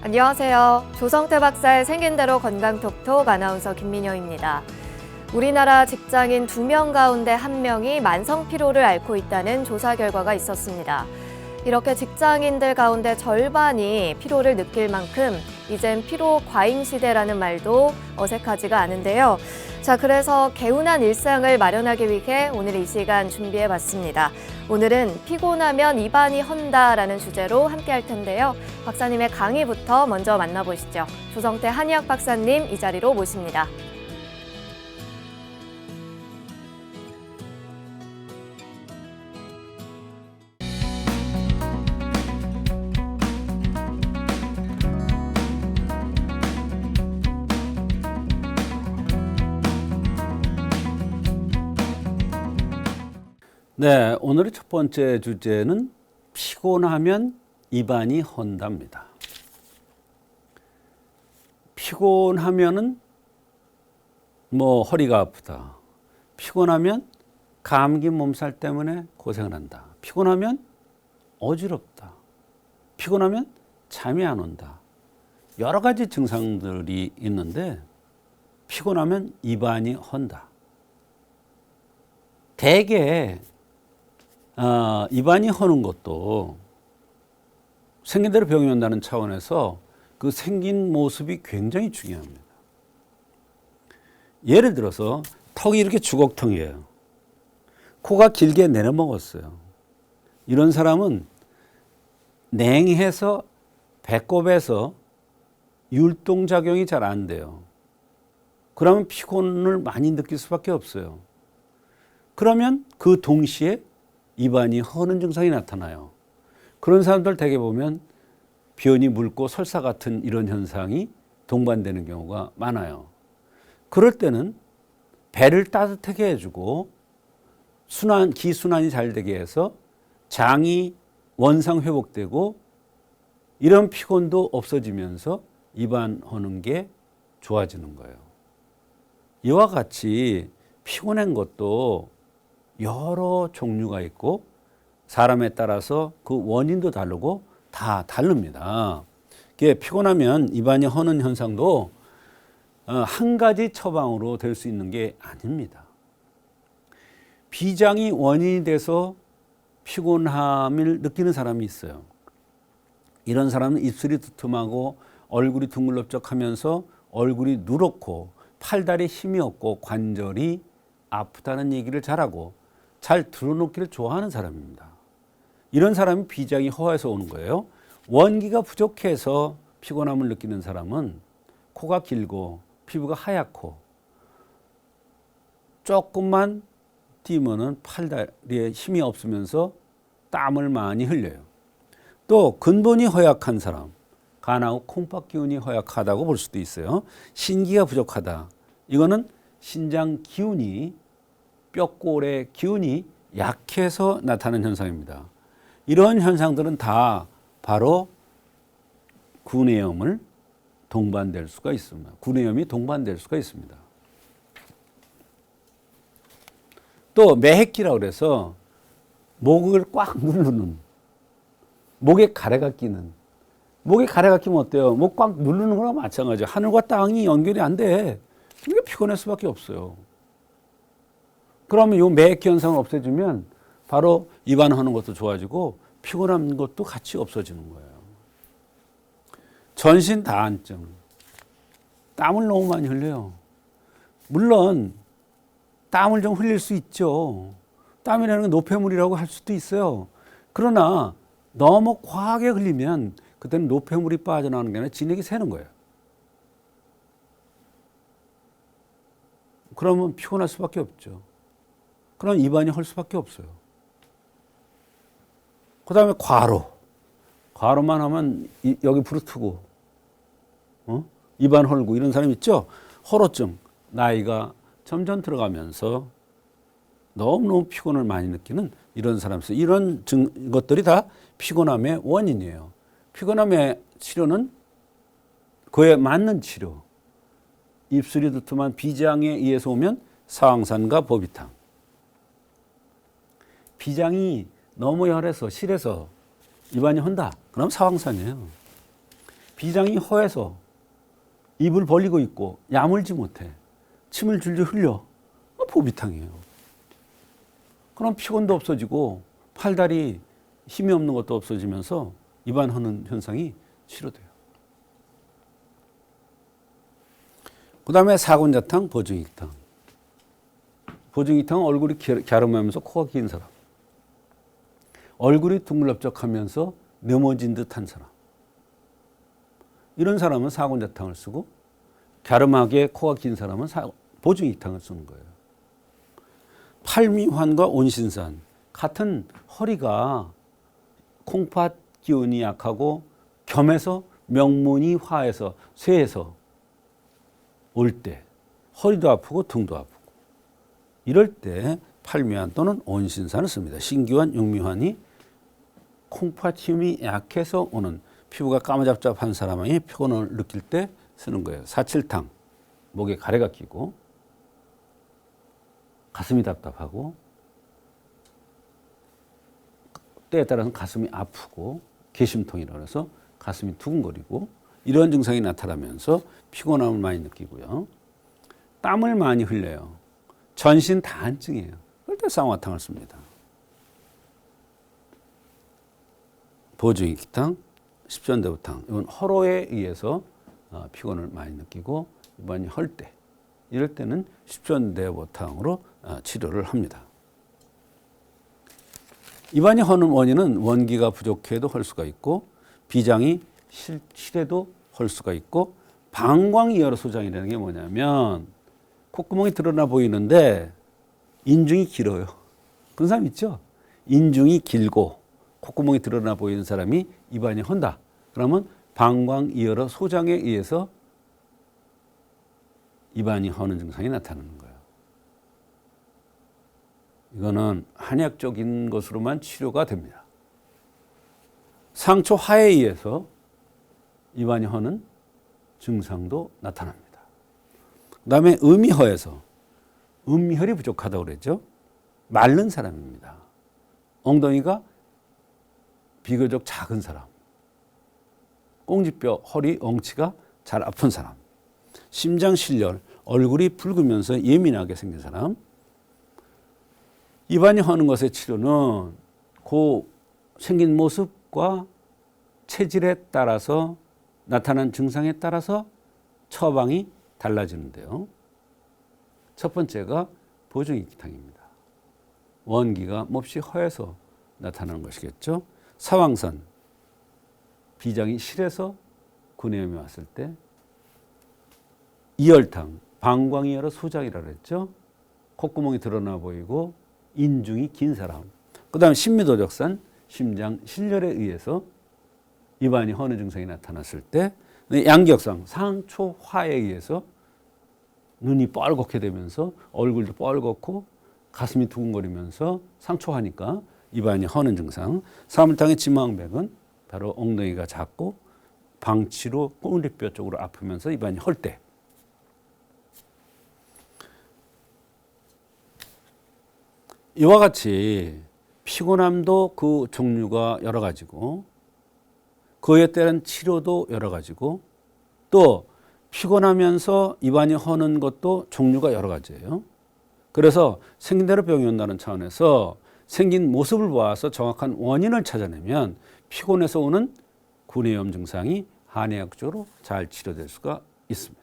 안녕하세요. 조성태 박사의 생긴 대로 건강톡톡 아나운서 김민영입니다. 우리나라 직장인 2명 가운데 1명이 만성 피로를 앓고 있다는 조사 결과가 있었습니다. 이렇게 직장인들 가운데 절반이 피로를 느낄 만큼 이젠 피로 과잉 시대라는 말도 어색하지가 않은데요. 자, 그래서 개운한 일상을 마련하기 위해 오늘 이 시간 준비해봤습니다. 오늘은 피곤하면 입안이 헌다라는 주제로 함께 할 텐데요. 박사님의 강의부터 먼저 만나보시죠. 조성태 한의학 박사님 이 자리로 모십니다. 네, 오늘의 첫 번째 주제는 피곤하면 입안이 헌답니다. 피곤하면은 허리가 아프다. 피곤하면 감기 몸살 때문에 고생을 한다. 피곤하면 어지럽다. 피곤하면 잠이 안 온다. 여러 가지 증상들이 있는데 피곤하면 입안이 헌다. 대개 입안이 허는 것도 생긴 대로 병이 온다는 차원에서 그 생긴 모습이 굉장히 중요합니다. 예를 들어서 턱이 이렇게 주걱턱이에요. 코가 길게 내려먹었어요. 이런 사람은 냉해서 배꼽에서 율동작용이 잘 안 돼요. 그러면 피곤을 많이 느낄 수밖에 없어요. 그러면 그 동시에 입안이 허는 증상이 나타나요. 그런 사람들 대개 보면 비원이 묽고 설사 같은 이런 현상이 동반되는 경우가 많아요. 그럴 때는 배를 따뜻하게 해주고 기순환이 잘 되게 해서 장이 원상 회복되고 이런 피곤도 없어지면서 입안 허는 게 좋아지는 거예요. 이와 같이 피곤한 것도 여러 종류가 있고 사람에 따라서 그 원인도 다르고 다 다릅니다. 피곤하면 입안이 허는 현상도 한 가지 처방으로 될 수 있는 게 아닙니다. 비장이 원인이 돼서 피곤함을 느끼는 사람이 있어요. 이런 사람은 입술이 두툼하고 얼굴이 둥글럽적하면서 얼굴이 누렇고 팔다리에 힘이 없고 관절이 아프다는 얘기를 잘하고 잘 들어놓기를 좋아하는 사람입니다. 이런 사람이 비장이 허해서 오는 거예요. 원기가 부족해서 피곤함을 느끼는 사람은 코가 길고 피부가 하얗고 조금만 뛰면은 팔다리에 힘이 없으면서 땀을 많이 흘려요. 또 근본이 허약한 사람, 간하고 콩팥 기운이 허약하다고 볼 수도 있어요. 신기가 부족하다. 이거는 신장 기운이 뼈골의 기운이 약해서 나타나는 현상입니다. 이런 현상들은 다 바로 구내염을 동반될 수가 있습니다. 구내염이 동반될 수가 있습니다. 또 매핵기라고 그래서 목을 꽉 누르는, 목에 가래가 끼는. 목에 가래가 끼면 어때요? 목 꽉 누르는 거랑 마찬가지예요. 하늘과 땅이 연결이 안 돼. 그러니까 피곤할 수밖에 없어요. 그러면 이 매핵기 현상을 없애주면 바로 입안 허는 것도 좋아지고 피곤한 것도 같이 없어지는 거예요. 전신 다한증. 땀을 너무 많이 흘려요. 물론 땀을 좀 흘릴 수 있죠. 땀이라는 건 노폐물이라고 할 수도 있어요. 그러나 너무 과하게 흘리면 그때는 노폐물이 빠져나오는 게 아니라 진액이 새는 거예요. 그러면 피곤할 수밖에 없죠. 그럼 입안이 헐 수밖에 없어요. 그 다음에 과로만 하면 여기 부르트고 입안 헐고 이런 사람 있죠. 허로증, 나이가 점점 들어가면서 너무너무 피곤을 많이 느끼는 이런 사람 있어요. 이런 것들이 다 피곤함의 원인이에요. 피곤함의 치료는 그에 맞는 치료. 입술이 두툼한 비장에 의해서 오면 사황산과 보비탕. 비장이 너무 열해서 실해서 입안이 헌다. 그럼 사황산이에요. 비장이 허해서 입을 벌리고 있고 야물지 못해 침을 줄줄 흘려. 보비탕이에요. 그럼 피곤도 없어지고 팔다리 힘이 없는 것도 없어지면서 입안 허는 현상이 치료돼요. 그 다음에 사군자탕, 보증익탕. 보증익탕은 얼굴이 갸름하면서 코가 긴 사람. 얼굴이 둥글럽적하면서 넘어진 듯한 사람. 이런 사람은 사군자탕을 쓰고 갸름하게 코가 긴 사람은 보증익탕을 쓰는 거예요. 팔미환과 온신산. 같은 허리가 콩팥 기운이 약하고 겸해서 명문이 화해서 쇠해서 올 때 허리도 아프고 등도 아프고 이럴 때 팔미환 또는 온신산을 씁니다. 신기환, 육미환이 콩팥 힘이 약해서 오는 피부가 까무잡잡한 사람이 피곤을 느낄 때 쓰는 거예요. 사칠탕, 목에 가래가 끼고 가슴이 답답하고 때에 따라서는 가슴이 아프고 개심통이라고 해서 가슴이 두근거리고 이런 증상이 나타나면서 피곤함을 많이 느끼고요. 땀을 많이 흘려요. 전신 다한증이에요. 그럴 때 쌍화탕을 씁니다. 보증익탕, 십전대부탕. 이건 허로에 의해서 피곤을 많이 느끼고 입안이 헐 때, 이럴 때는 십전대부탕으로 치료를 합니다. 입안이 허는 원인은 원기가 부족해도 헐 수가 있고 비장이 실해도 헐 수가 있고 방광이열 소장이라는 게 뭐냐면 콧구멍이 드러나 보이는데 인중이 길어요. 그런 사람 있죠? 인중이 길고 콧구멍이 드러나 보이는 사람이 입안이 헌다. 그러면 방광이열 소장에 의해서 입안이 허는 증상이 나타나는 거예요. 이거는 한약적인 것으로만 치료가 됩니다. 상초 하에 의해서 입안이 허는 증상도 나타납니다. 그 다음에 음이허에서 음혈이 부족하다고 그랬죠. 마른 사람입니다. 엉덩이가 비교적 작은 사람, 꽁지뼈, 허리, 엉치가 잘 아픈 사람, 심장실열, 얼굴이 붉으면서 예민하게 생긴 사람, 입안이 허는 것의 치료는 그 생긴 모습과 체질에 따라서 나타난 증상에 따라서 처방이 달라지는데요. 첫 번째가 보증익탕입니다. 원기가 몹시 허해서 나타나는 것이겠죠. 사왕선, 비장이 실해서 구내염이 왔을 때. 이열탕, 방광이열 소장이라고 했죠. 콧구멍이 드러나 보이고 인중이 긴 사람. 그 다음에 신미도적산, 심장 실열에 의해서 입안이 허는 증상이 나타났을 때. 양격상, 상초화에 의해서 눈이 뻘겋게 되면서 얼굴도 뻘겋고 가슴이 두근거리면서 상초하니까 입안이 허는 증상. 사물탕의 지망백은 바로 엉덩이가 작고 방치로 꼬리뼈 쪽으로 아프면서 입안이 헐 때. 이와 같이 피곤함도 그 종류가 여러 가지고 그에 따른 치료도 여러 가지고 또 피곤하면서 입안이 허는 것도 종류가 여러 가지예요. 그래서 생긴 대로 병이 온다는 차원에서 생긴 모습을 보아서 정확한 원인을 찾아내면 피곤해서 오는 구내염 증상이 한의학적으로 잘 치료될 수가 있습니다.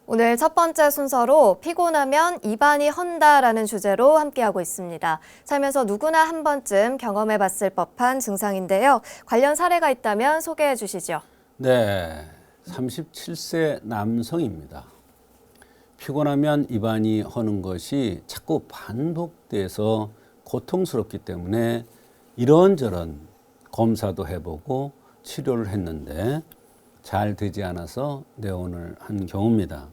오늘 첫 번째 순서로 피곤하면 입안이 헌다라는 주제로 함께하고 있습니다. 살면서 누구나 한 번쯤 경험해봤을 법한 증상인데요. 관련 사례가 있다면 소개해 주시죠. 네, 37세 남성입니다. 피곤하면 입안이 허는 것이 자꾸 반복돼서 고통스럽기 때문에 이런저런 검사도 해보고 치료를 했는데 잘 되지 않아서 내원을 한 경우입니다.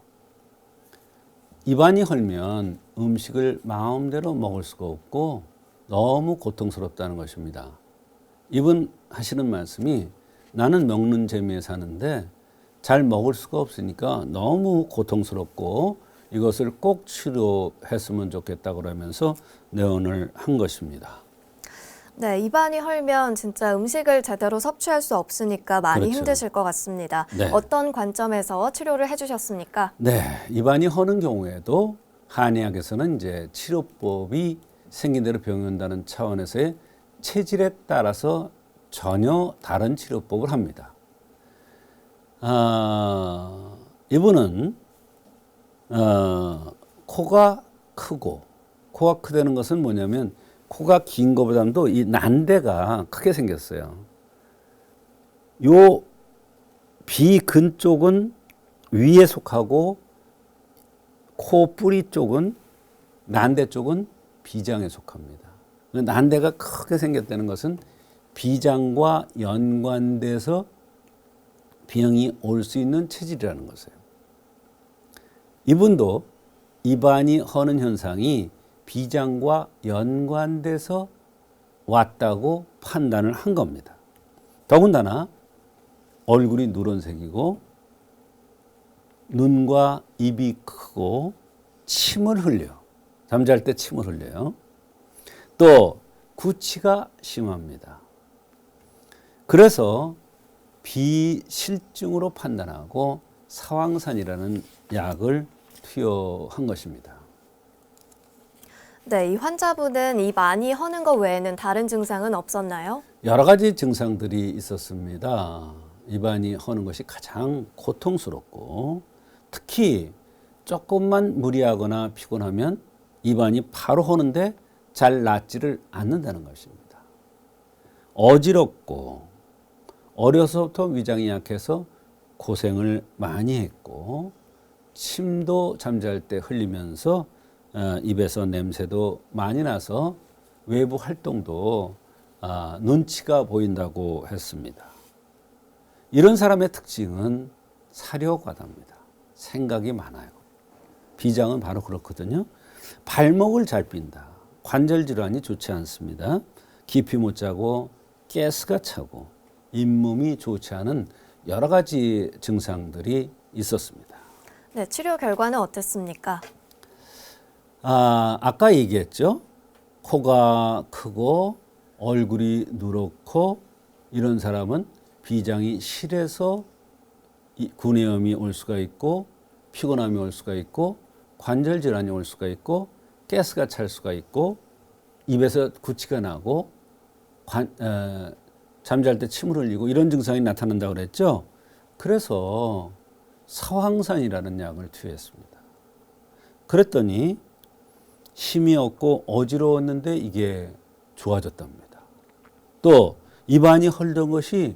입안이 헐면 음식을 마음대로 먹을 수가 없고 너무 고통스럽다는 것입니다. 이분 하시는 말씀이 나는 먹는 재미에 사는데 잘 먹을 수가 없으니까 너무 고통스럽고 이것을 꼭 치료했으면 좋겠다 그러면서 내원을 한 것입니다. 네, 입안이 헐면 진짜 음식을 제대로 섭취할 수 없으니까 많이 그렇죠. 힘드실 것 같습니다. 네. 어떤 관점에서 치료를 해주셨습니까? 네, 입안이 허는 경우에도 한의학에서는 이제 치료법이 생긴 대로 병이 온다는 차원에서의 체질에 따라서 전혀 다른 치료법을 합니다. 이분은 코가 크고, 코가 크다는 것은 뭐냐면 코가 긴 것보다도 이 난대가 크게 생겼어요. 요 비근 쪽은 위에 속하고 코 뿌리 쪽은 난대 쪽은 비장에 속합니다. 난대가 크게 생겼다는 것은 비장과 연관돼서 병이 올 수 있는 체질이라는 것이에요. 이분도 입안이 허는 현상이 비장과 연관돼서 왔다고 판단을 한 겁니다. 더군다나 얼굴이 누런색이고 눈과 입이 크고 침을 흘려. 잠잘 때 침을 흘려요. 또 구취가 심합니다. 그래서 비실증으로 판단하고 사황산이라는 약을 투여한 것입니다. 네, 이 환자분은 입 많이 허는 것 외에는 다른 증상은 없었나요? 여러 가지 증상들이 있었습니다. 입안이 허는 것이 가장 고통스럽고 특히 조금만 무리하거나 피곤하면 입안이 바로 허는데 잘 낫지를 않는다는 것입니다. 어지럽고 어려서부터 위장이 약해서 고생을 많이 했고 침도 잠잘 때 흘리면서 입에서 냄새도 많이 나서 외부 활동도 눈치가 보인다고 했습니다. 이런 사람의 특징은 사려과다입니다. 생각이 많아요. 비장은 바로 그렇거든요. 발목을 잘 삔다. 관절 질환이 좋지 않습니다. 깊이 못 자고 가스가 차고 잇몸이 좋지 않은 여러 가지 증상들이 있었습니다. 네, 치료 결과는 어땠습니까? 아까 얘기했죠. 코가 크고 얼굴이 누렇고 이런 사람은 비장이 실해서 구내염이 올 수가 있고 피곤함이 올 수가 있고 관절 질환이 올 수가 있고 가스가 찰 수가 있고 입에서 구취가 나고 잠잘 때 침을 흘리고 이런 증상이 나타난다고 그랬죠. 그래서 사황산이라는 약을 투여했습니다. 그랬더니 힘이 없고 어지러웠는데 이게 좋아졌답니다. 또 입안이 헐던 것이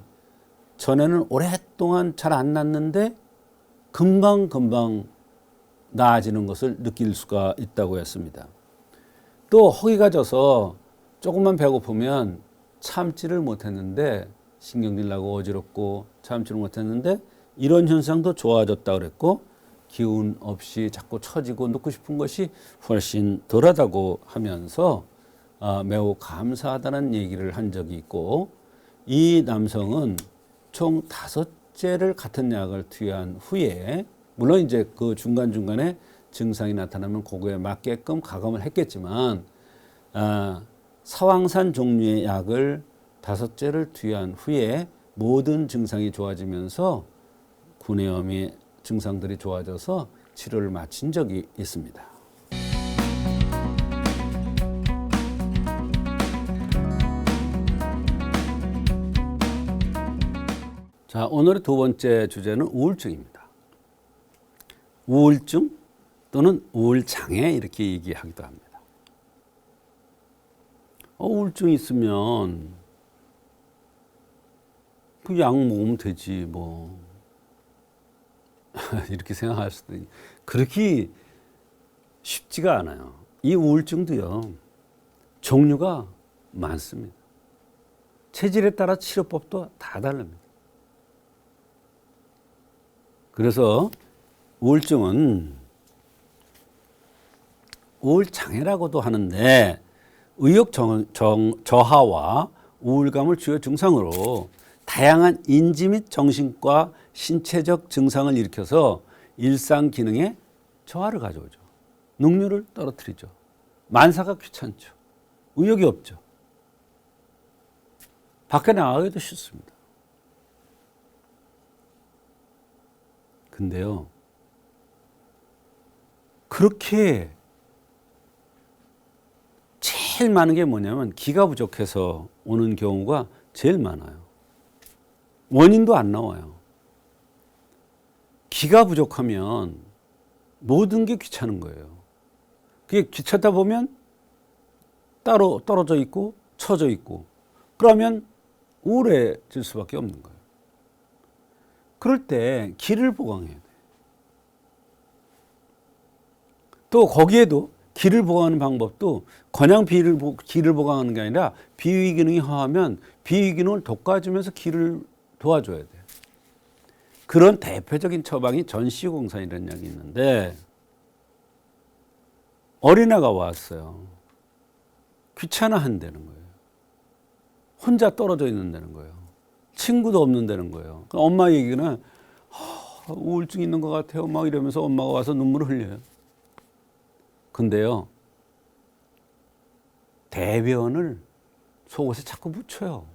전에는 오랫동안 잘 안 났는데 금방 나아지는 것을 느낄 수가 있다고 했습니다. 또 허기가 져서 조금만 배고프면 참지를 못했는데 신경질 나고 어지럽고 참지를 못했는데 이런 현상도 좋아졌다고 그랬고 기운 없이 자꾸 처지고 눕고 싶은 것이 훨씬 덜하다고 하면서 매우 감사하다는 얘기를 한 적이 있고 이 남성은 총 5제를 같은 약을 투여한 후에 물론 이제 그 중간중간에 증상이 나타나면 그거에 맞게끔 가감을 했겠지만 사황산 종류의 약을 5제를 투여한 후에 모든 증상이 좋아지면서 구내염의 증상들이 좋아져서 치료를 마친 적이 있습니다. 자, 오늘의 2번째 주제는 우울증입니다. 우울증 또는 우울장애 이렇게 얘기하기도 합니다. 우울증이 있으면 그 약 먹으면 되지 뭐 이렇게 생각할 수도 있는데 그렇게 쉽지가 않아요. 이 우울증도요 종류가 많습니다. 체질에 따라 치료법도 다 다릅니다. 그래서 우울증은 우울장애라고도 하는데 의욕 저하와 우울감을 주요 증상으로 다양한 인지 및 정신과 신체적 증상을 일으켜서 일상 기능에 저하를 가져오죠. 능률을 떨어뜨리죠. 만사가 귀찮죠. 의욕이 없죠. 밖에 나가기도 싫습니다. 근데요, 그렇게 제일 많은 게 뭐냐면 기가 부족해서 오는 경우가 제일 많아요. 원인도 안 나와요. 기가 부족하면 모든 게 귀찮은 거예요. 그게 귀찮다 보면 따로 떨어져 있고 처져 있고 그러면 우울해질 수밖에 없는 거예요. 그럴 때 기를 보강해야 돼요. 또 거기에도 기를 보강하는 방법도 그냥 기를 보강하는 게 아니라 비위 기능이 허하면 비위 기능을 돋궈주면서 기를 도와줘야 돼요. 그런 대표적인 처방이 전시공산이라는 약이 있는데 어린애가 왔어요. 귀찮아한다는 거예요. 혼자 떨어져 있는다는 거예요. 친구도 없는다는 거예요. 엄마 얘기는 우울증 있는 것 같아요. 막 이러면서 엄마가 와서 눈물을 흘려요. 근데요, 대변을 속옷에 자꾸 묻혀요.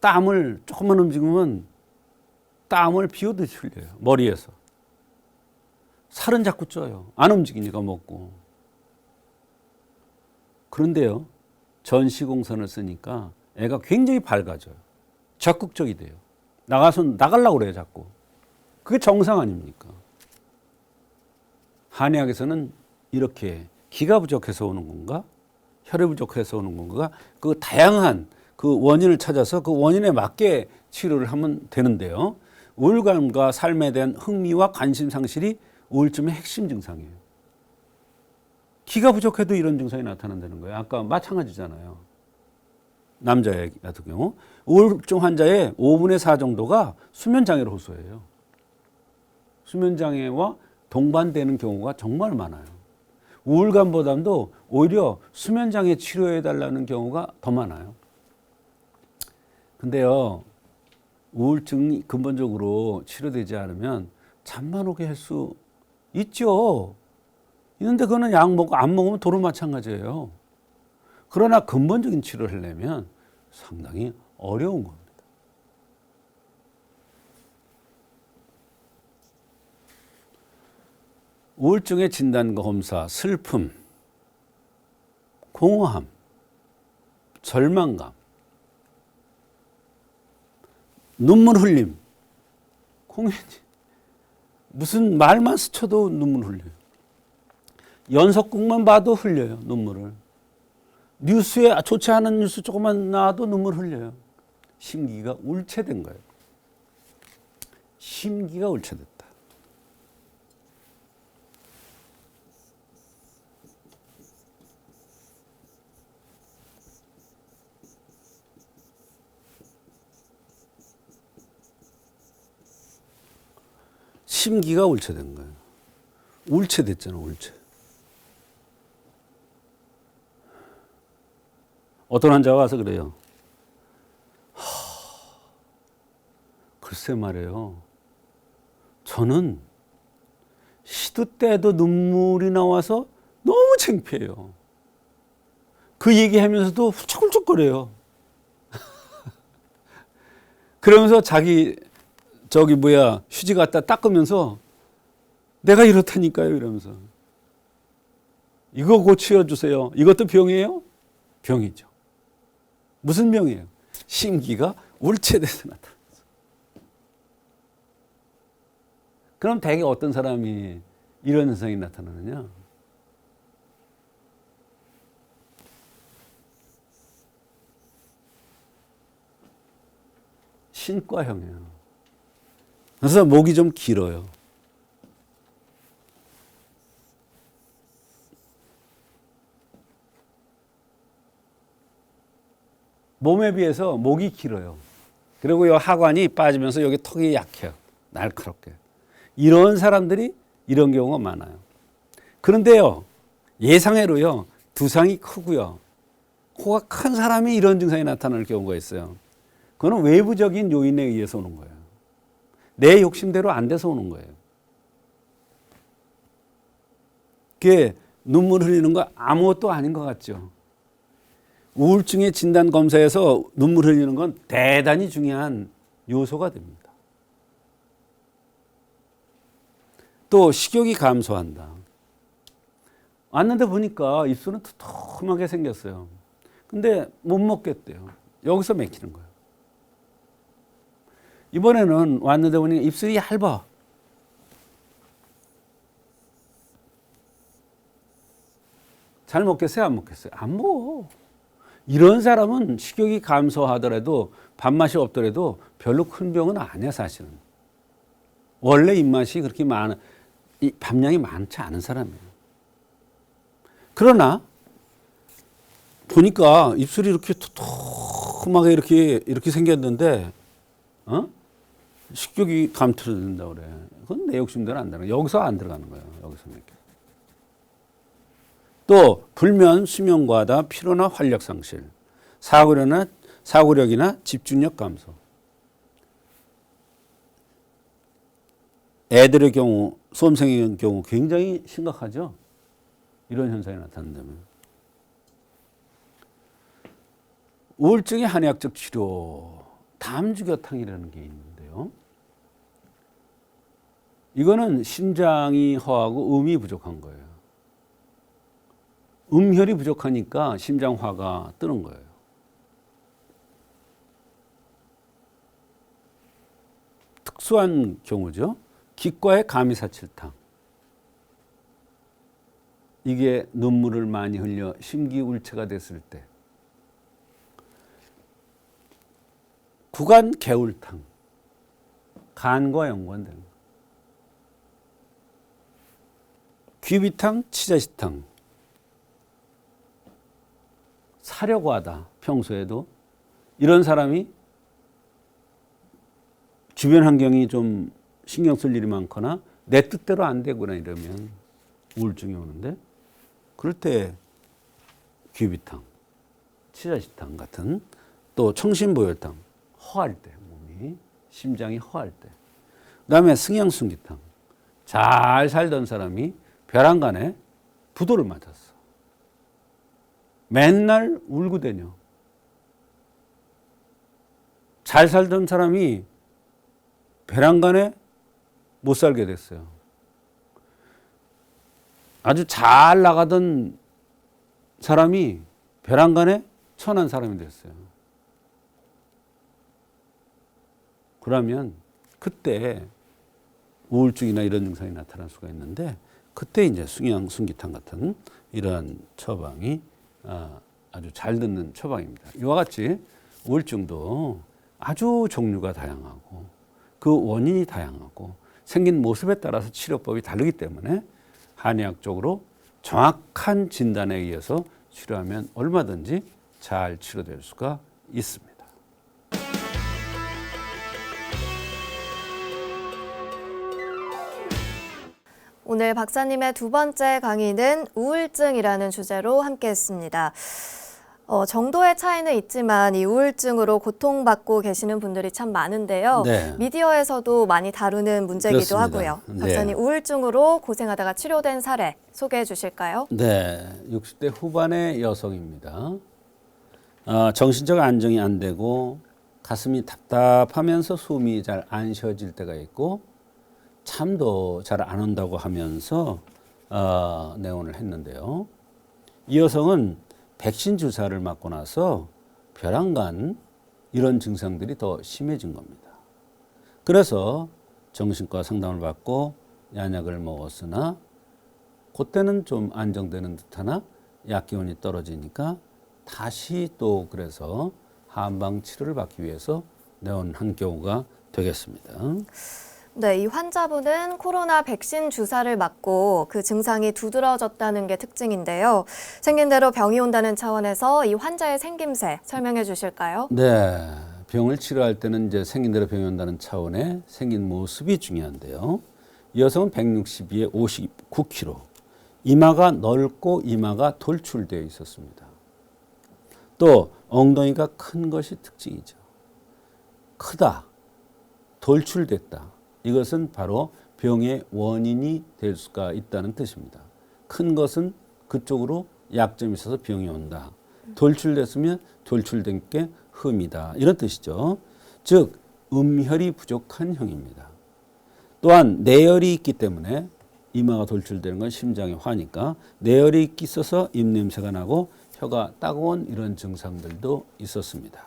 땀을 조금만 움직이면 땀을 비오듯이 흘려요. 머리에서. 살은 자꾸 쪄요. 안 움직이니까 먹고. 그런데요, 전시공선을 쓰니까 애가 굉장히 밝아져요. 적극적이 돼요. 나가려고 그래요, 자꾸. 그게 정상 아닙니까? 한의학에서는 이렇게 기가 부족해서 오는 건가? 혈액 부족해서 오는 건가? 그 다양한 그 원인을 찾아서 그 원인에 맞게 치료를 하면 되는데요. 우울감과 삶에 대한 흥미와 관심 상실이 우울증의 핵심 증상이에요. 기가 부족해도 이런 증상이 나타난다는 거예요. 아까 마찬가지잖아요. 남자 같은 경우 우울증 환자의 5분의 4 정도가 수면장애로 호소해요. 수면장애와 동반되는 경우가 정말 많아요. 우울감보다도 오히려 수면장애 치료해달라는 경우가 더 많아요. 근데요, 우울증이 근본적으로 치료되지 않으면 잠만 오게 할 수 있죠. 있는데 그거는 약 먹고 안 먹으면 도로 마찬가지예요. 그러나 근본적인 치료를 하려면 상당히 어려운 겁니다. 우울증의 진단과 검사, 슬픔, 공허함, 절망감, 눈물 흘림, 공연이 무슨 말만 스쳐도 눈물 흘려요. 연속극만 봐도 흘려요, 눈물을. 뉴스에 좋지 않은 뉴스 조금만 나와도 눈물 흘려요. 심기가 울체된 거예요. 심기가 울체됐다. 심기가 울체된 거예요. 울체됐잖아, 울체. 어떤 환자가 와서 그래요. 글쎄 말이에요. 저는 시도 때도 눈물이 나와서 너무 창피해요. 그 얘기하면서도 훌쩍훌쩍거려요. 그러면서 자기 휴지 갖다 닦으면서 내가 이렇다니까요 이러면서 이거 고치어주세요. 이것도 병이에요? 병이죠. 무슨 병이에요? 심기가 울체돼서 나타났어. 그럼 대개 어떤 사람이 이런 현상이 나타나느냐? 신과형이에요. 그래서 목이 좀 길어요. 몸에 비해서 목이 길어요. 그리고 이 하관이 빠지면서 여기 턱이 약해요. 날카롭게. 이런 사람들이 이런 경우가 많아요. 그런데요, 예상외로요, 두상이 크고요, 코가 큰 사람이 이런 증상이 나타날 경우가 있어요. 그건 외부적인 요인에 의해서 오는 거예요. 내 욕심대로 안 돼서 오는 거예요. 그게 눈물 흘리는 거 아무것도 아닌 것 같죠. 우울증의 진단 검사에서 눈물 흘리는 건 대단히 중요한 요소가 됩니다. 또 식욕이 감소한다. 왔는데 보니까 입술은 두툼하게 생겼어요. 근데 못 먹겠대요. 여기서 맥히는 거예요. 이번에는 왔는데 보니까 입술이 얇아. 잘 먹겠어요? 안 먹겠어요? 안 먹어. 이런 사람은 식욕이 감소하더라도 밥맛이 없더라도 별로 큰 병은 아니야, 사실은. 원래 입맛이 그렇게 이 밥량이 많지 않은 사람이에요. 그러나 보니까 입술이 이렇게 두툼하게 이렇게 생겼는데, 식욕이 감퇴된다고 그래. 그건 내 욕심대로 안 되는 거야. 여기서 안 들어가는 거예요. 여기서 이렇게. 또 불면 수면 과다, 피로나 활력 상실, 사고력이나 집중력 감소. 애들의 경우, 수험생의 경우 굉장히 심각하죠. 이런 현상이 나타난다면. 우울증의 한의학적 치료, 담주교탕이라는 게 있는데요. 이거는 심장이 허하고 음이 부족한 거예요. 음혈이 부족하니까 심장화가 뜨는 거예요. 특수한 경우죠. 기과의 가미사칠탕. 이게 눈물을 많이 흘려 심기울체가 됐을 때. 구간 개울탕. 간과 연관된 거. 귀비탕, 치자시탕. 사려고 하다, 평소에도. 이런 사람이 주변 환경이 좀 신경 쓸 일이 많거나 내 뜻대로 안 되거나 이러면 우울증이 오는데, 그럴 때 귀비탕, 치자시탕 같은, 또 청신보혈탕, 허할 때, 몸이, 심장이 허할 때. 그 다음에 승양순기탕. 잘 살던 사람이 벼랑간에 부도를 맞았어. 맨날 울고대녀. 잘 살던 사람이 벼랑간에 못 살게 됐어요. 아주 잘 나가던 사람이 벼랑간에 천한 사람이 됐어요. 그러면 그때 우울증이나 이런 증상이 나타날 수가 있는데, 그때 이제 승양순기탕 같은 이러한 처방이 아주 잘 듣는 처방입니다. 이와 같이 우울증도 아주 종류가 다양하고 그 원인이 다양하고 생긴 모습에 따라서 치료법이 다르기 때문에 한의학적으로 정확한 진단에 의해서 치료하면 얼마든지 잘 치료될 수가 있습니다. 오늘 박사님의 두 번째 강의는 우울증이라는 주제로 함께했습니다. 정도의 차이는 있지만 이 우울증으로 고통받고 계시는 분들이 참 많은데요. 네. 미디어에서도 많이 다루는 문제이기도 그렇습니다. 하고요. 네. 박사님, 우울증으로 고생하다가 치료된 사례 소개해 주실까요? 네, 60대 후반의 여성입니다. 정신적 안정이 안 되고 가슴이 답답하면서 숨이 잘 안 쉬어질 때가 있고 잠도 잘 안 온다고 하면서 내원을 했는데요. 이 여성은 백신 주사를 맞고 나서 벼랑간 이런 증상들이 더 심해진 겁니다. 그래서 정신과 상담을 받고 약약을 먹었으나 그때는 좀 안정되는 듯하나 약 기운이 떨어지니까 다시 또 그래서 한방 치료를 받기 위해서 내원한 경우가 되겠습니다. 네, 이 환자분은 코로나 백신 주사를 맞고 그 증상이 두드러졌다는 게 특징인데요. 생긴 대로 병이 온다는 차원에서 이 환자의 생김새 설명해 주실까요? 네, 병을 치료할 때는 이제 생긴 대로 병이 온다는 차원의 생긴 모습이 중요한데요. 이 여성은 162에 59kg, 이마가 넓고 이마가 돌출되어 있었습니다. 또 엉덩이가 큰 것이 특징이죠. 크다, 돌출됐다, 이것은 바로 병의 원인이 될 수가 있다는 뜻입니다. 큰 것은 그쪽으로 약점이 있어서 병이 온다. 돌출됐으면 돌출된 게 흠이다. 이런 뜻이죠. 즉 음혈이 부족한 형입니다. 또한 내열이 있기 때문에 이마가 돌출되는 건 심장의 화니까 내열이 있어서 입냄새가 나고 혀가 따가운 이런 증상들도 있었습니다.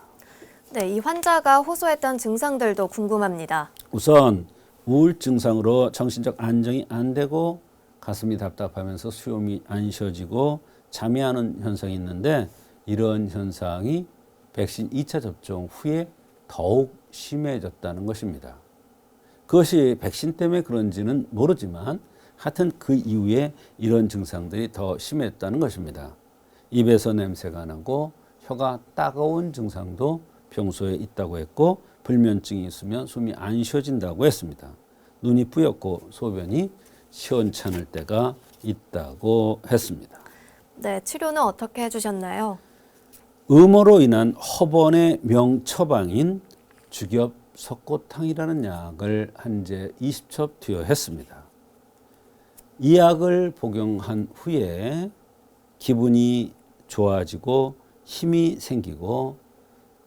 네, 이 환자가 호소했던 증상들도 궁금합니다. 우선 우울증상으로 정신적 안정이 안 되고 가슴이 답답하면서 수염이 안 쉬어지고 잠이 안 오는 현상이 있는데 이런 현상이 백신 2차 접종 후에 더욱 심해졌다는 것입니다. 그것이 백신 때문에 그런지는 모르지만 하여튼 그 이후에 이런 증상들이 더 심했다는 것입니다. 입에서 냄새가 나고 혀가 따가운 증상도 평소에 있다고 했고 불면증이 있으면 숨이 안 쉬어진다고 했습니다. 눈이 뿌옇고 소변이 시원찮을 때가 있다고 했습니다. 네, 치료는 어떻게 해주셨나요? 음호로 인한 허번의 명처방인 주겹 석고탕이라는 약을 한제 20첩 투여했습니다. 이 약을 복용한 후에 기분이 좋아지고 힘이 생기고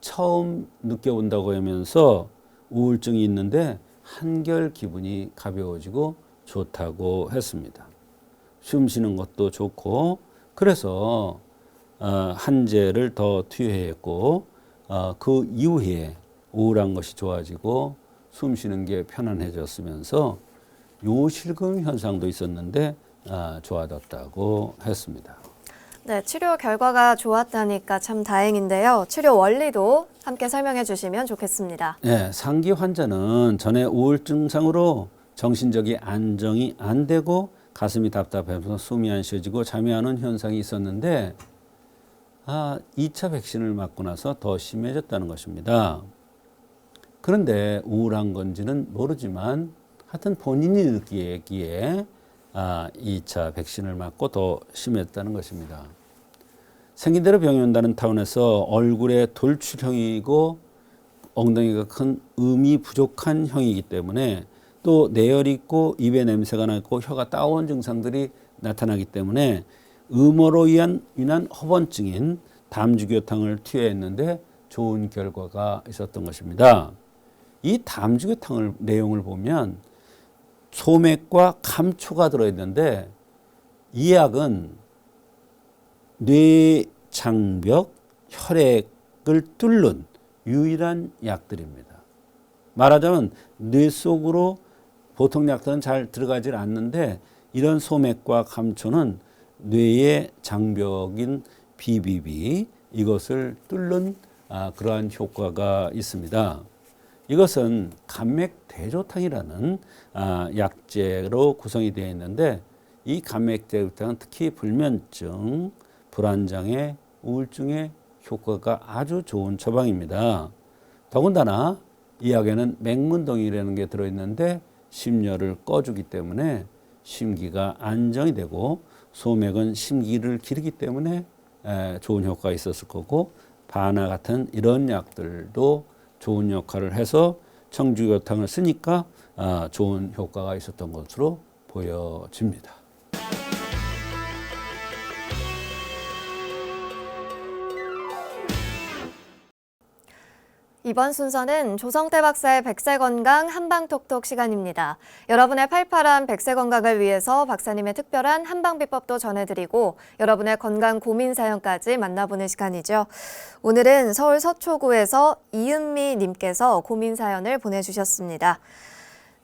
처음 느껴본다고 하면서 우울증이 있는데 한결 기분이 가벼워지고 좋다고 했습니다. 숨 쉬는 것도 좋고 그래서 한제를 더 투여했고 그 이후에 우울한 것이 좋아지고 숨 쉬는 게 편안해졌으면서 요실금 현상도 있었는데 좋아졌다고 했습니다. 네, 치료 결과가 좋았다니까 참 다행인데요. 치료 원리도 함께 설명해 주시면 좋겠습니다. 네, 상기 환자는 전에 우울증상으로 정신적인 안정이 안 되고 가슴이 답답해서 숨이 안 쉬어지고 잠이 안 오는 현상이 있었는데 2차 백신을 맞고 나서 더 심해졌다는 것입니다. 그런데 우울한 건지는 모르지만 하여튼 본인이 느끼기에 2차 백신을 맞고 더 심했다는 것입니다. 생긴 대로 병이 온다는 타운에서 얼굴에 돌출형이고 엉덩이가 큰 음이 부족한 형이기 때문에 또 내열이 있고 입에 냄새가 나고 혀가 따가운 증상들이 나타나기 때문에 음호로 인한 허번증인 담주교탕을 투여했는데 좋은 결과가 있었던 것입니다. 이 담주교탕을 내용을 보면 소맥과 감초가 들어있는데 이 약은 뇌장벽, 혈액을 뚫는 유일한 약들입니다. 말하자면 뇌 속으로 보통 약들은 잘 들어가질 않는데 이런 소맥과 감초는 뇌의 장벽인 BBB 이것을 뚫는 그러한 효과가 있습니다. 이것은 감맥대조탕이라는 약재로 구성이 되어 있는데 이 감맥대조탕은 특히 불면증, 불안장애, 우울증에 효과가 아주 좋은 처방입니다. 더군다나 이 약에는 맹문동이라는 게 들어있는데 심열을 꺼주기 때문에 심기가 안정이 되고 소맥은 심기를 기르기 때문에 좋은 효과가 있었을 거고 바나 같은 이런 약들도 좋은 역할을 해서 청주교탕을 쓰니까 좋은 효과가 있었던 것으로 보여집니다. 이번 순서는 조성태 박사의 백세건강 한방톡톡 시간입니다. 여러분의 팔팔한 백세건강을 위해서 박사님의 특별한 한방비법도 전해드리고 여러분의 건강 고민 사연까지 만나보는 시간이죠. 오늘은 서울 서초구에서 이은미 님께서 고민 사연을 보내주셨습니다.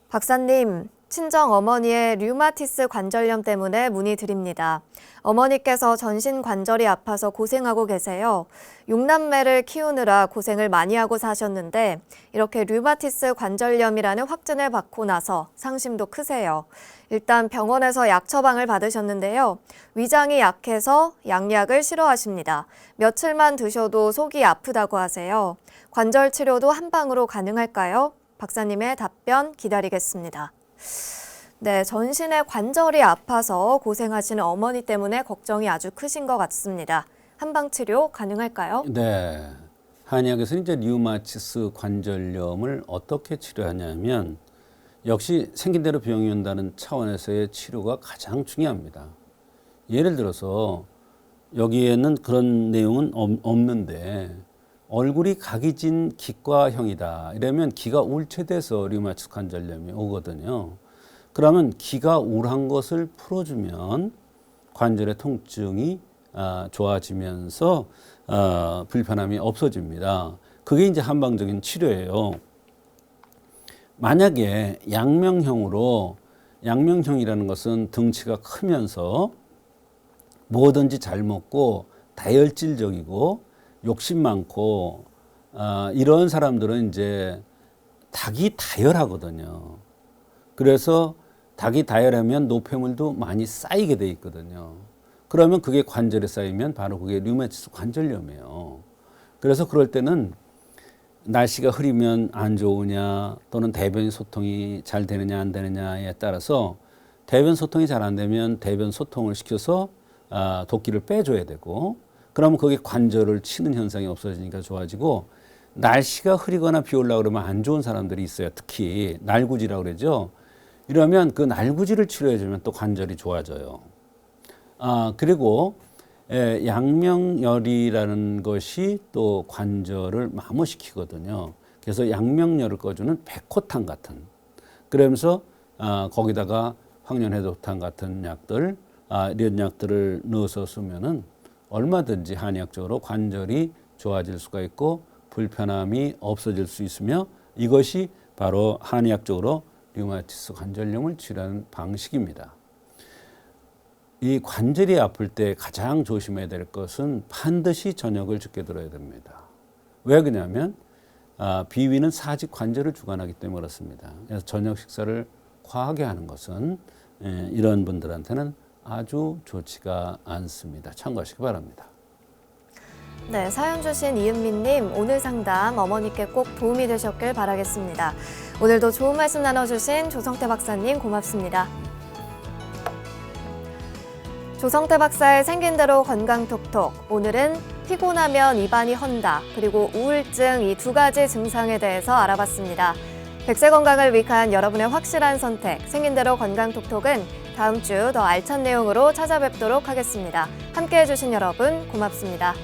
박사님, 친정 어머니의 류마티스 관절염 때문에 문의드립니다. 어머니께서 전신 관절이 아파서 고생하고 계세요. 6남매를 키우느라 고생을 많이 하고 사셨는데 이렇게 류마티스 관절염이라는 확진을 받고 나서 상심도 크세요. 일단 병원에서 약 처방을 받으셨는데요. 위장이 약해서 양약을 싫어하십니다. 며칠만 드셔도 속이 아프다고 하세요. 관절 치료도 한방으로 가능할까요? 박사님의 답변 기다리겠습니다. 네, 전신의 관절이 아파서 고생하시는 어머니 때문에 걱정이 아주 크신 것 같습니다. 한방 치료 가능할까요? 네, 한의학에서는 이제 류마티스 관절염을 어떻게 치료하냐면 역시 생긴 대로 병이 온다는 차원에서의 치료가 가장 중요합니다. 예를 들어서 여기에는 그런 내용은 없는데 얼굴이 각이 진 기과형이다. 이러면 기가 울체돼서 류마티스 관절염이 오거든요. 그러면 기가 울한 것을 풀어주면 관절의 통증이 좋아지면서 불편함이 없어집니다. 그게 이제 한방적인 치료예요. 만약에 양명형이라는 것은 덩치가 크면서 뭐든지 잘 먹고 다혈질적이고 욕심 많고 이런 사람들은 이제 닭이 다혈하거든요. 그래서 닭이 다혈하면 노폐물도 많이 쌓이게 돼 있거든요. 그러면 그게 관절에 쌓이면 바로 그게 류마티스 관절염이에요. 그래서 그럴 때는 날씨가 흐리면 안 좋으냐 또는 대변 소통이 잘 되느냐 안 되느냐에 따라서 대변 소통이 잘 안 되면 대변 소통을 시켜서 도끼를 빼줘야 되고 그러면 거기 관절을 치는 현상이 없어지니까 좋아지고 날씨가 흐리거나 비 올라 그러면 안 좋은 사람들이 있어요. 특히 날구지라고 그러죠. 이러면 그 날구지를 치료해주면 또 관절이 좋아져요. 그리고 양명열이라는 것이 또 관절을 마모시키거든요. 그래서 양명열을 꺼주는 백호탕 같은 그러면서 거기다가 황련해독탕 같은 약들 이런 약들을 넣어서 쓰면은 얼마든지 한의학적으로 관절이 좋아질 수가 있고 불편함이 없어질 수 있으며 이것이 바로 한의학적으로 류마티스 관절염을 치료하는 방식입니다. 이 관절이 아플 때 가장 조심해야 될 것은 반드시 저녁을 적게 들어야 됩니다. 왜 그러냐면 비위는 사직 관절을 주관하기 때문에 그렇습니다. 그래서 저녁 식사를 과하게 하는 것은 이런 분들한테는 아주 좋지가 않습니다. 참고하시기 바랍니다. 네, 사연 주신 이은미님, 오늘 상담 어머니께 꼭 도움이 되셨길 바라겠습니다. 오늘도 좋은 말씀 나눠주신 조성태 박사님 고맙습니다. 조성태 박사의 생긴 대로 건강톡톡. 오늘은 피곤하면 입안이 헌다, 그리고 우울증 이 두 가지 증상에 대해서 알아봤습니다. 백세 건강을 위한 여러분의 확실한 선택, 생긴 대로 건강톡톡은 다음 주 더 알찬 내용으로 찾아뵙도록 하겠습니다. 함께해 주신 여러분 고맙습니다.